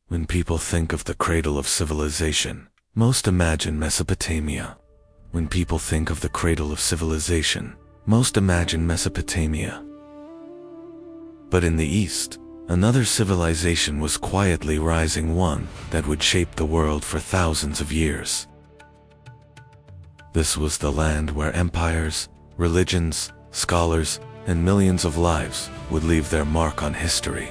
When people think of the cradle of civilization, most imagine Mesopotamia. When people think of the cradle of civilization, most imagine Mesopotamia. But in the East, another civilization was quietly rising, one that would shape the world for thousands of years. This was the land where empires, religions, scholars, and millions of lives would leave their mark on history.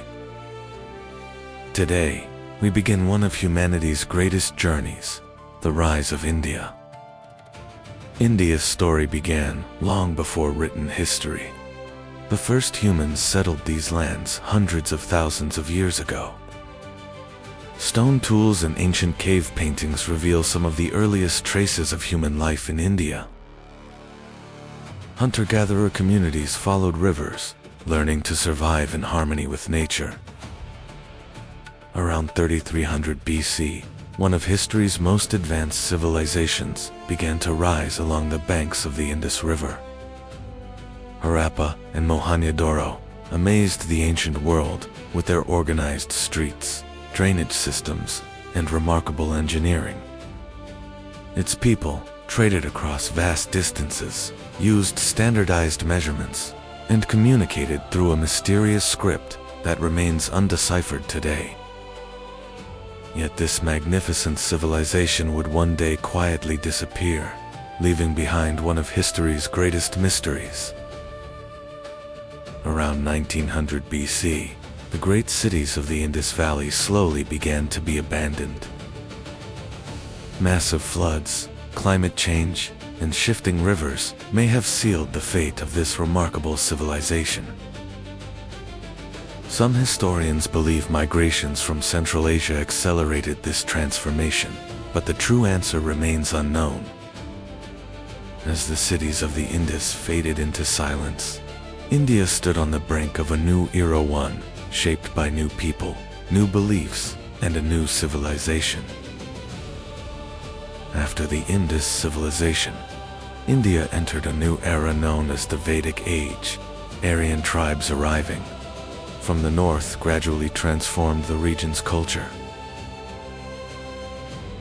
Today, we begin one of humanity's greatest journeys, the rise of India. India's story began long before written history. The first humans settled these lands hundreds of thousands of years ago. Stone tools and ancient cave paintings reveal some of the earliest traces of human life in India. Hunter-gatherer communities followed rivers, learning to survive in harmony with nature. Around 3300 BC, one of history's most advanced civilizations began to rise along the banks of the Indus River. Harappa and Mohenjo-daro amazed the ancient world with their organized streets, drainage systems, and remarkable engineering. Its people traded across vast distances, used standardized measurements, and communicated through a mysterious script that remains undeciphered today. Yet this magnificent civilization would one day quietly disappear, leaving behind one of history's greatest mysteries. Around 1900 BC, the great cities of the Indus Valley slowly began to be abandoned. Massive floods, climate change, and shifting rivers may have sealed the fate of this remarkable civilization. Some historians believe migrations from Central Asia accelerated this transformation, but the true answer remains unknown. As the cities of the Indus faded into silence, India stood on the brink of a new era, one shaped by new people, new beliefs, and a new civilization. After the Indus civilization, India entered a new era known as the Vedic Age, Aryan tribes arriving from the north gradually transformed the region's culture.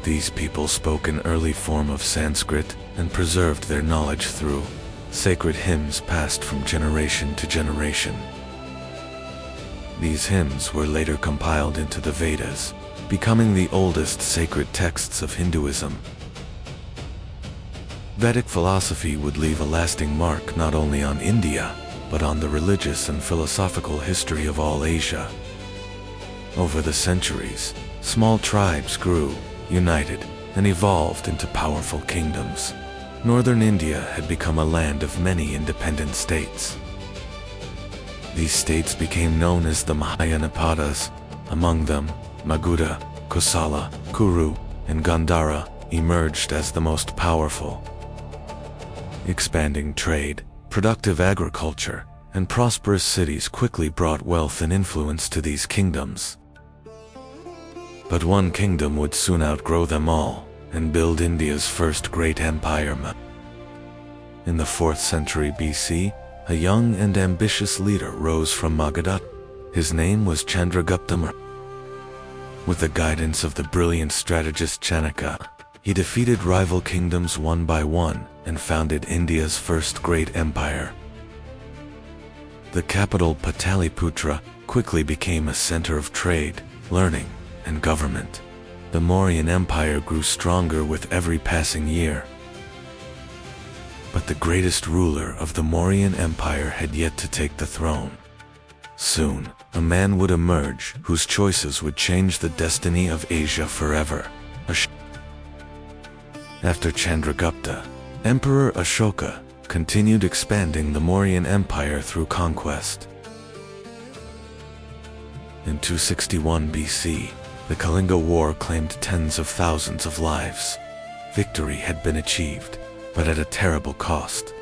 These people spoke an early form of Sanskrit and preserved their knowledge through sacred hymns passed from generation to generation. These hymns were later compiled into the Vedas, becoming the oldest sacred texts of Hinduism. Vedic philosophy would leave a lasting mark not only on India, but on the religious and philosophical history of all Asia. Over the centuries, small tribes grew, united, and evolved into powerful kingdoms. Northern India had become a land of many independent states. These states became known as the Mahayanapadas. Among them, Magadha, Kosala, Kuru, and Gandhara emerged as the most powerful. Expanding trade, productive agriculture, and prosperous cities quickly brought wealth and influence to these kingdoms. But one kingdom would soon outgrow them all and build India's first great empire. In the 4th century BC, a young and ambitious leader rose from Magadha. His name was Chandragupta. With the guidance of the brilliant strategist Chanakya, he defeated rival kingdoms one by one and founded India's first great empire. The capital Pataliputra quickly became a center of trade, learning, and government. The Mauryan Empire grew stronger with every passing year. But the greatest ruler of the Mauryan Empire had yet to take the throne. Soon, a man would emerge whose choices would change the destiny of Asia forever. After Chandragupta, Emperor Ashoka continued expanding the Mauryan Empire through conquest. In 261 BC, the Kalinga War claimed tens of thousands of lives. Victory had been achieved, but at a terrible cost.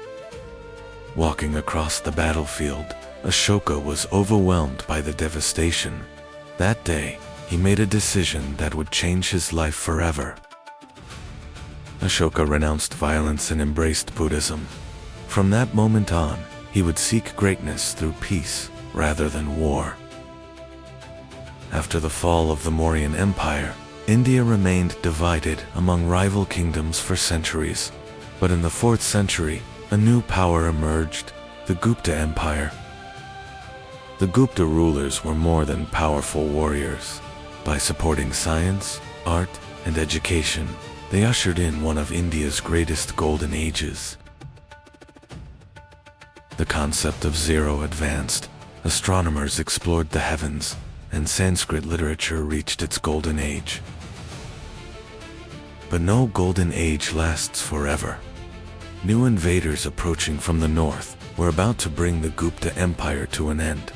Walking across the battlefield, Ashoka was overwhelmed by the devastation. That day, he made a decision that would change his life forever. Ashoka renounced violence and embraced Buddhism. From that moment on, he would seek greatness through peace rather than war. After the fall of the Mauryan Empire, India remained divided among rival kingdoms for centuries. But in the 4th century, a new power emerged, the Gupta Empire. The Gupta rulers were more than powerful warriors. By supporting science, art, and education, they ushered in one of India's greatest golden ages. The concept of zero advanced, astronomers explored the heavens, and Sanskrit literature reached its golden age. But no golden age lasts forever. New invaders approaching from the north were about to bring the Gupta Empire to an end.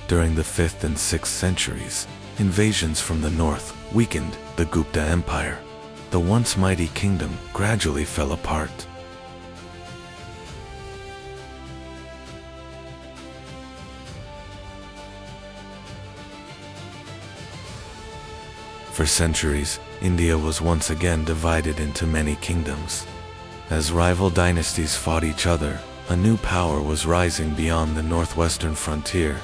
During the 5th and 6th centuries, invasions from the north weakened the Gupta Empire. The once mighty kingdom gradually fell apart. For centuries, India was once again divided into many kingdoms. As rival dynasties fought each other, a new power was rising beyond the northwestern frontier.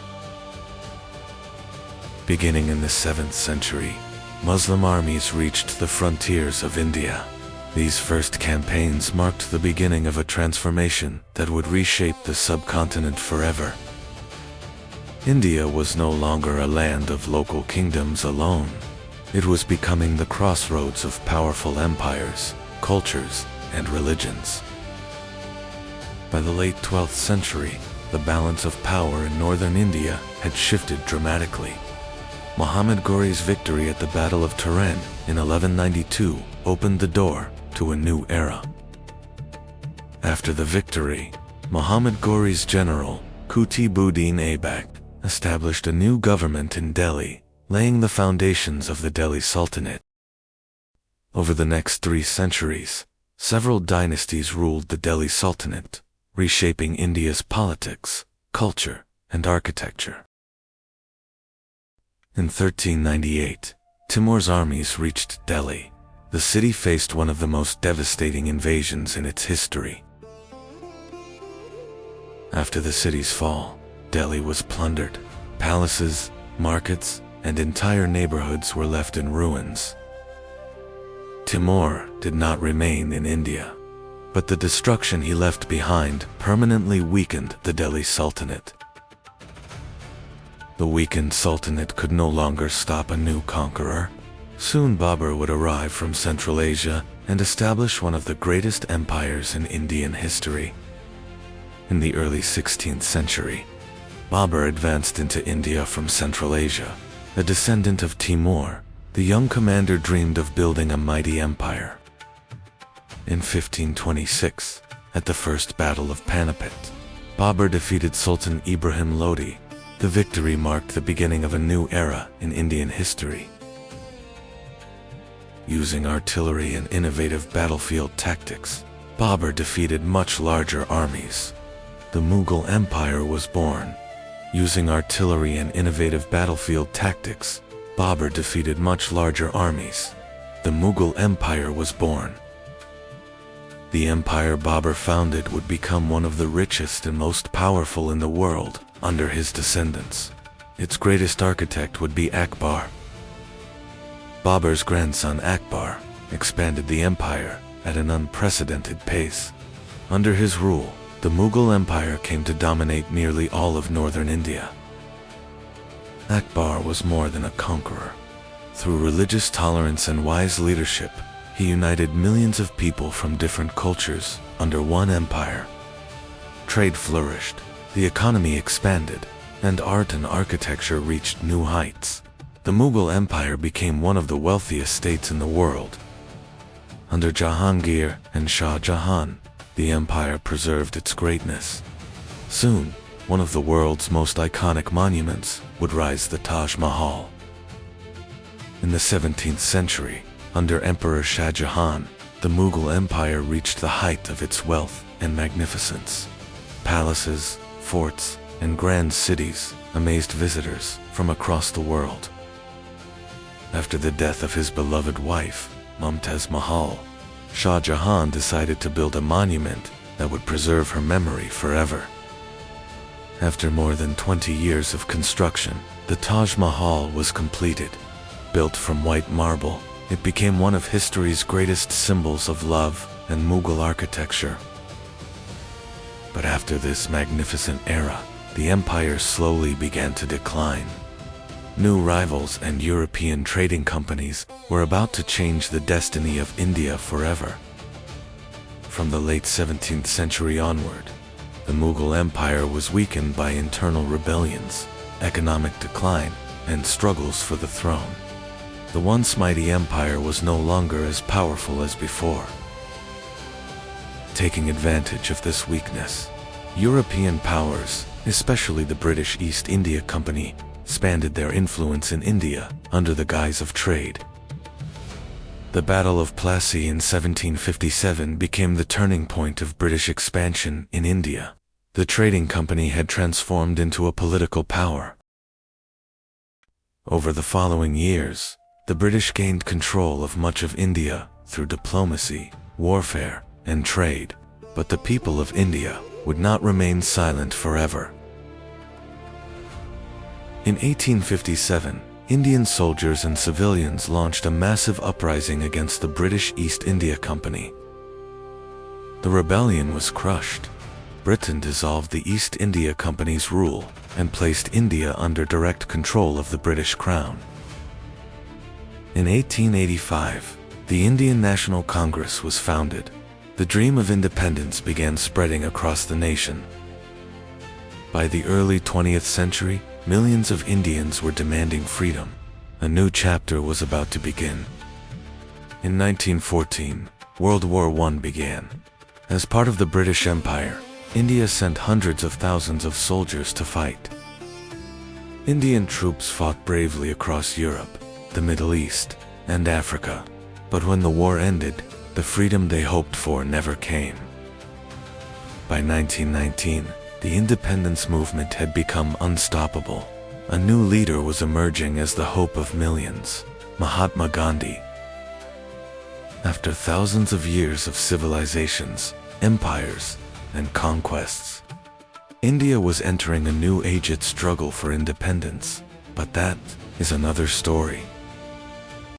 Beginning in the 7th century, Muslim armies reached the frontiers of India. These first campaigns marked the beginning of a transformation that would reshape the subcontinent forever. India was no longer a land of local kingdoms alone. It was becoming the crossroads of powerful empires, cultures, and religions. By the late 12th century, the balance of power in northern India had shifted dramatically. Muhammad Ghori's victory at the Battle of Turan in 1192 opened the door to a new era. After the victory, Muhammad Ghori's general, Qutb-ud-Din Aibak, established a new government in Delhi, laying the foundations of the Delhi Sultanate. Over the next 3 centuries, several dynasties ruled the Delhi Sultanate, reshaping India's politics, culture, and architecture. In 1398, Timur's armies reached Delhi. The city faced one of the most devastating invasions in its history. After the city's fall, Delhi was plundered. Palaces, markets, and entire neighborhoods were left in ruins. Timur did not remain in India, but the destruction he left behind permanently weakened the Delhi Sultanate. The weakened Sultanate could no longer stop a new conqueror. Soon Babur would arrive from Central Asia and establish one of the greatest empires in Indian history. In the early 16th century, Babur advanced into India from Central Asia. A descendant of Timur, the young commander dreamed of building a mighty empire. In 1526, at the First Battle of Panipat, Babur defeated Sultan Ibrahim Lodi. The victory marked the beginning of a new era in Indian history. Using artillery and innovative battlefield tactics, Babur defeated much larger armies. The Mughal Empire was born. Using artillery and innovative battlefield tactics, Babur defeated much larger armies. The Mughal Empire was born. The empire Babur founded would become one of the richest and most powerful in the world under his descendants. Its greatest architect would be Akbar. Babur's grandson Akbar expanded the empire at an unprecedented pace. Under his rule, the Mughal Empire came to dominate nearly all of northern India. Akbar was more than a conqueror. Through religious tolerance and wise leadership, he united millions of people from different cultures under one empire. Trade flourished, the economy expanded, and art and architecture reached new heights. The Mughal Empire became one of the wealthiest states in the world. Under Jahangir and Shah Jahan, the empire preserved its greatness. Soon, one of the world's most iconic monuments would rise, the Taj Mahal. In the 17th century, under Emperor Shah Jahan, the Mughal Empire reached the height of its wealth and magnificence. Palaces, forts, and grand cities amazed visitors from across the world. After the death of his beloved wife, Mumtaz Mahal, Shah Jahan decided to build a monument that would preserve her memory forever. After more than 20 years of construction, the Taj Mahal was completed. Built from white marble, it became one of history's greatest symbols of love and Mughal architecture. But after this magnificent era, the empire slowly began to decline. New rivals and European trading companies were about to change the destiny of India forever. From the late 17th century onward, the Mughal Empire was weakened by internal rebellions, economic decline, and struggles for the throne. The once mighty empire was no longer as powerful as before. Taking advantage of this weakness, European powers, especially the British East India Company, expanded their influence in India under the guise of trade. The Battle of Plassey in 1757 became the turning point of British expansion in India. The trading company had transformed into a political power. Over the following years, the British gained control of much of India through diplomacy, warfare, and trade, but the people of India would not remain silent forever. In 1857, Indian soldiers and civilians launched a massive uprising against the British East India Company. The rebellion was crushed. Britain dissolved the East India Company's rule and placed India under direct control of the British Crown. In 1885, the Indian National Congress was founded. The dream of independence began spreading across the nation. By the early 20th century, millions of Indians were demanding freedom. A new chapter was about to begin. In 1914, World War I began. As part of the British Empire, India sent hundreds of thousands of soldiers to fight. Indian troops fought bravely across Europe, the Middle East, and Africa. But when the war ended, the freedom they hoped for never came. By 1919, the independence movement had become unstoppable. A new leader was emerging as the hope of millions, Mahatma Gandhi. After thousands of years of civilizations, empires, and conquests, India was entering a new age of struggle for independence. But that is another story.